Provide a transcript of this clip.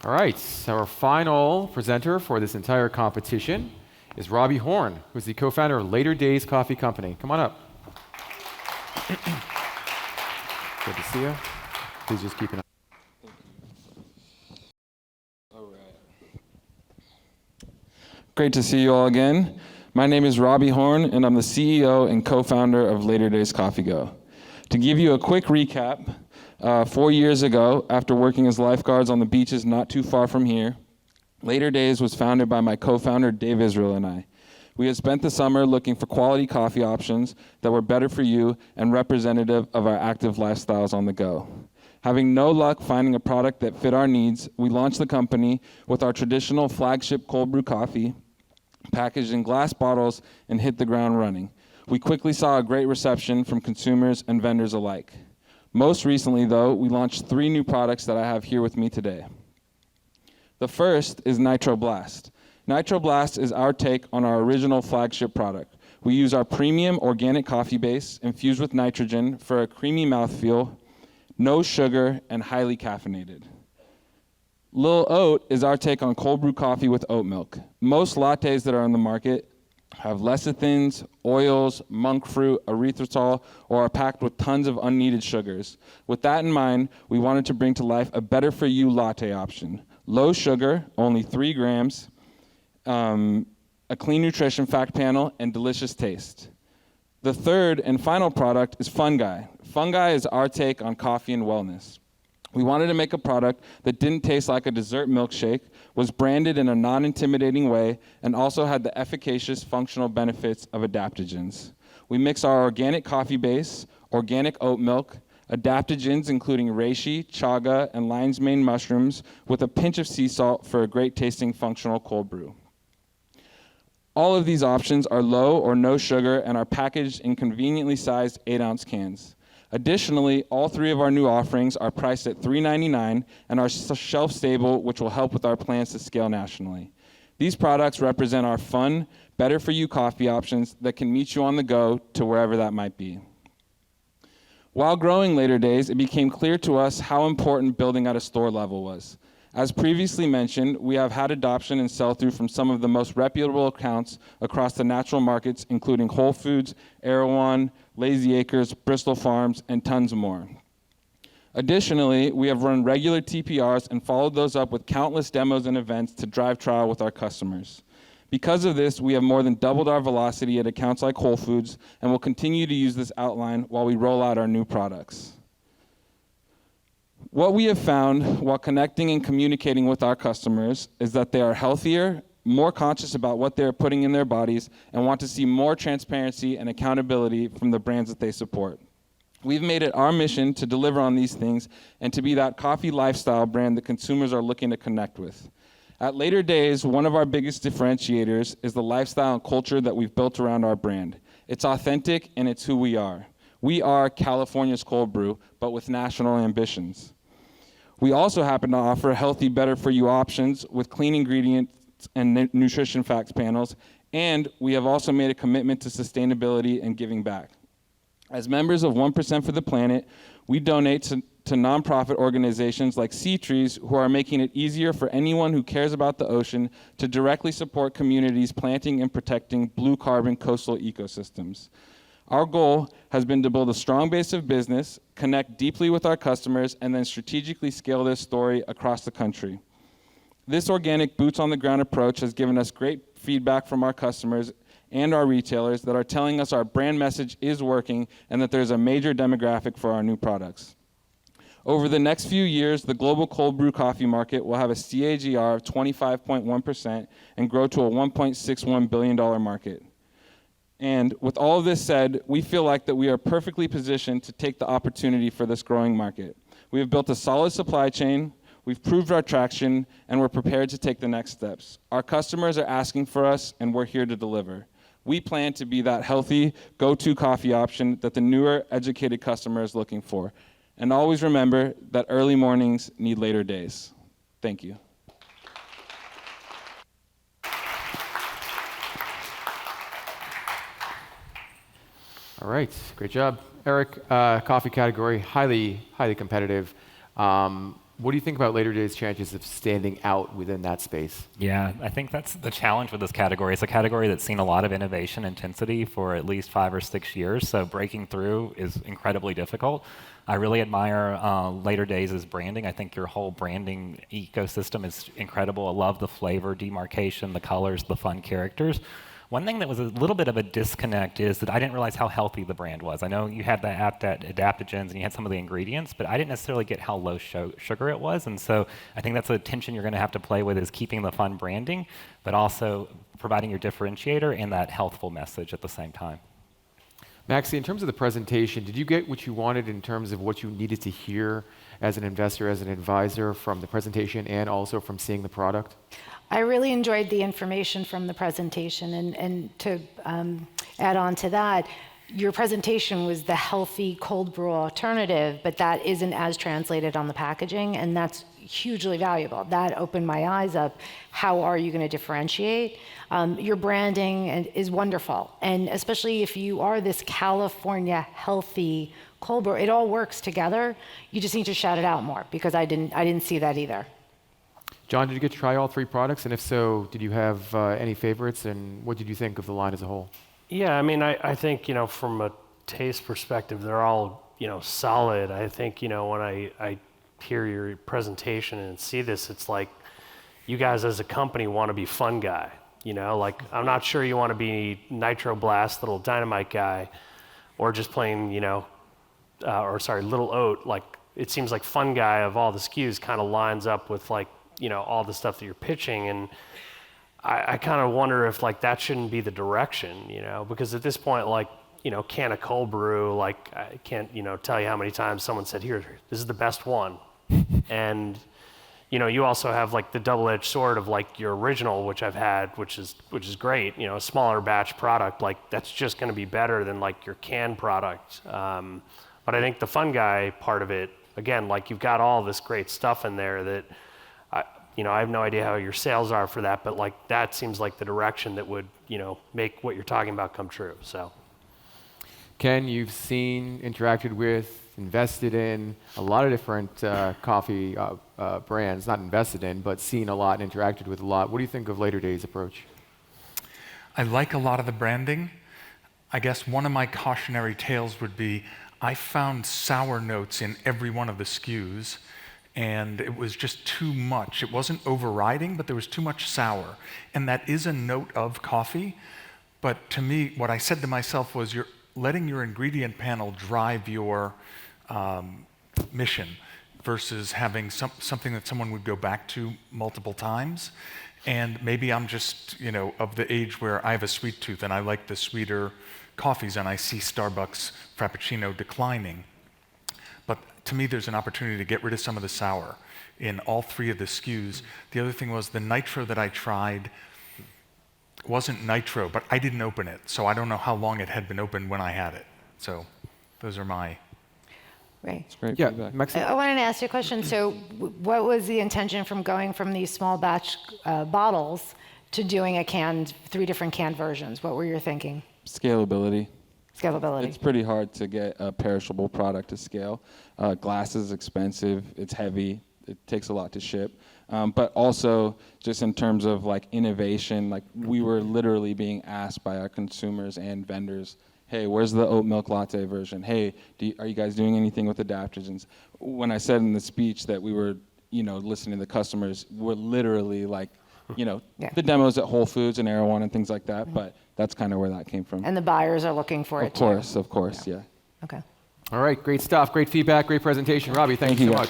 All right, our final presenter for this entire competition is Robbie Horn, who's the co-founder of Later Days Coffee Company. Come on up. Good to see you. Please just keep an eye. All right. Great to see you all again. My name is Robbie Horn, and I'm the CEO and co-founder of Later Days Coffee Go. To give you a quick recap, 4 years ago, after working as lifeguards on the beaches not too far from here, Later Days was founded by my co-founder Dave Israel and I. We had spent the summer looking for quality coffee options that were better for you and representative of our active lifestyles on the go. Having no luck finding a product that fit our needs, we launched the company with our traditional flagship cold brew coffee, packaged in glass bottles, and hit the ground running. We quickly saw a great reception from consumers and vendors alike. Most recently, though, we launched 3 new products that I have here with me today. The first is Nitroblast. Nitroblast is our take on our original flagship product. We use our premium organic coffee base infused with nitrogen for a creamy mouthfeel, no sugar, and highly caffeinated. Lil Oat is our take on cold brew coffee with oat milk. Most lattes that are on the market have lecithins, oils, monk fruit, erythritol, or are packed with tons of unneeded sugars. With that in mind, we wanted to bring to life a better-for-you latte option. Low sugar, only 3 grams, a clean nutrition fact panel, and delicious taste. The third and final product is Fungi. Fungi is our take on coffee and wellness. We wanted to make a product that didn't taste like a dessert milkshake, was branded in a non-intimidating way, and also had the efficacious functional benefits of adaptogens. We mix our organic coffee base, organic oat milk, adaptogens including reishi, chaga, and lion's mane mushrooms with a pinch of sea salt for a great tasting functional cold brew. All of these options are low or no sugar and are packaged in conveniently sized 8-ounce cans. Additionally, all 3 of our new offerings are priced at $3.99 and are shelf stable, which will help with our plans to scale nationally. These products represent our fun, better-for-you coffee options that can meet you on the go to wherever that might be. While growing Later Days, it became clear to us how important building at a store level was. As previously mentioned, we have had adoption and sell-through from some of the most reputable accounts across the natural markets, including Whole Foods, Erewhon, Lazy Acres, Bristol Farms, and tons more. Additionally, we have run regular TPRs and followed those up with countless demos and events to drive trial with our customers. Because of this, we have more than doubled our velocity at accounts like Whole Foods and will continue to use this outline while we roll out our new products. What we have found while connecting and communicating with our customers is that they are healthier, more conscious about what they're putting in their bodies, and want to see more transparency and accountability from the brands that they support. We've made it our mission to deliver on these things and to be that coffee lifestyle brand that consumers are looking to connect with. At Later Days, one of our biggest differentiators is the lifestyle and culture that we've built around our brand. It's authentic and it's who we are. We are California's cold brew, but with national ambitions. We also happen to offer healthy, better-for-you options with clean ingredients and nutrition facts panels, and we have also made a commitment to sustainability and giving back. As members of 1% for the Planet, we donate to nonprofit organizations like Sea Trees, who are making it easier for anyone who cares about the ocean to directly support communities planting and protecting blue carbon coastal ecosystems. Our goal has been to build a strong base of business, connect deeply with our customers, and then strategically scale this story across the country. This organic boots-on-the-ground approach has given us great feedback from our customers and our retailers that are telling us our brand message is working and that there's a major demographic for our new products. Over the next few years, the global cold brew coffee market will have a CAGR of 25.1% and grow to a $1.61 billion market. And with all of this said, we feel like that we are perfectly positioned to take the opportunity for this growing market. We have built a solid supply chain, we've proved our traction, and we're prepared to take the next steps. Our customers are asking for us, and we're here to deliver. We plan to be that healthy, go-to coffee option that the newer, educated customer is looking for. And always remember that early mornings need later days. Thank you. All right, great job. Eric, coffee category, highly competitive. What do you think about Later Days' chances of standing out within that space? Yeah, I think that's the challenge with this category. It's a category that's seen a lot of innovation intensity for at least 5 or 6 years, so breaking through is incredibly difficult. I really admire Later Days' branding. I think your whole branding ecosystem is incredible. I love the flavor demarcation, the colors, the fun characters. One thing that was a little bit of a disconnect is that I didn't realize how healthy the brand was. I know you had the adaptogens and you had some of the ingredients, but I didn't necessarily get how low sugar it was. And so I think that's a tension you're going to have to play with, is keeping the fun branding, but also providing your differentiator and that healthful message at the same time. Maxie, in terms of the presentation, did you get what you wanted in terms of what you needed to hear as an investor, as an advisor, from the presentation and also from seeing the product? I really enjoyed the information from the presentation, and to add on to that, your presentation was the healthy cold brew alternative, but that isn't as translated on the packaging, and that's hugely valuable. That opened my eyes up. How are you going to differentiate? Your branding is wonderful, and especially if you are this California healthy cold brew, it all works together. You just need to shout it out more, because I didn't see that either. John, did you get to try all 3 products? And if so, did you have any favorites? And what did you think of the line as a whole? Yeah, I mean, I think, from a taste perspective, they're all, solid. I think, when I hear your presentation and see this, it's like you guys as a company want to be Fungi. Like, I'm not sure you want to be Nitroblast, little dynamite guy, or just plain, Little Oat. Like, it seems like Fungi of all the SKUs kind of lines up with, like, all the stuff that you're pitching, and I kind of wonder if, like, that shouldn't be the direction, because at this point, like, can of cold brew, like, I can't, tell you how many times someone said, here, this is the best one. And, you also have, like, the double-edged sword of, like, your original, which I've had, which is great, a smaller batch product, like, that's just going to be better than, like, your canned product. But I think the Fungi part of it, again, like, you've got all this great stuff in there that, I have no idea how your sales are for that, but, like, that seems like the direction that would, make what you're talking about come true. So, Ken, you've seen, interacted with, invested in a lot of different coffee brands, not invested in, but seen a lot and interacted with a lot. What do you think of Later Days' approach? I like a lot of the branding. I guess one of my cautionary tales would be I found sour notes in every one of the SKUs, and it was just too much. It wasn't overriding, but there was too much sour. And that is a note of coffee, but to me, what I said to myself was, you're letting your ingredient panel drive your mission versus having something that someone would go back to multiple times. And maybe I'm just, of the age where I have a sweet tooth and I like the sweeter coffees, and I see Starbucks Frappuccino declining. But to me, there's an opportunity to get rid of some of the sour in all 3 of the SKUs. The other thing was the nitro that I tried wasn't nitro, but I didn't open it, so I don't know how long it had been open when I had it. So those are my... Right. It's great Yeah, feedback. Maxine? I wanted to ask you a question. So what was the intention from going from these small batch bottles to doing 3 different canned versions? What were you thinking? Scalability. Scalability. It's pretty hard to get a perishable product to scale. Glass is expensive, it's heavy, it takes a lot to ship. But also, just in terms of, like, innovation, like, we were literally being asked by our consumers and vendors, hey, where's the oat milk latte version? Hey, are you guys doing anything with adaptogens? When I said in the speech that we were, listening to the customers, we're literally, like, the demos at Whole Foods and Erewhon and things like that, but that's kind of where that came from. And the buyers are looking for it too. Of course, yeah. Okay. All right, great stuff, great feedback, great presentation. Robbie, thank you so much.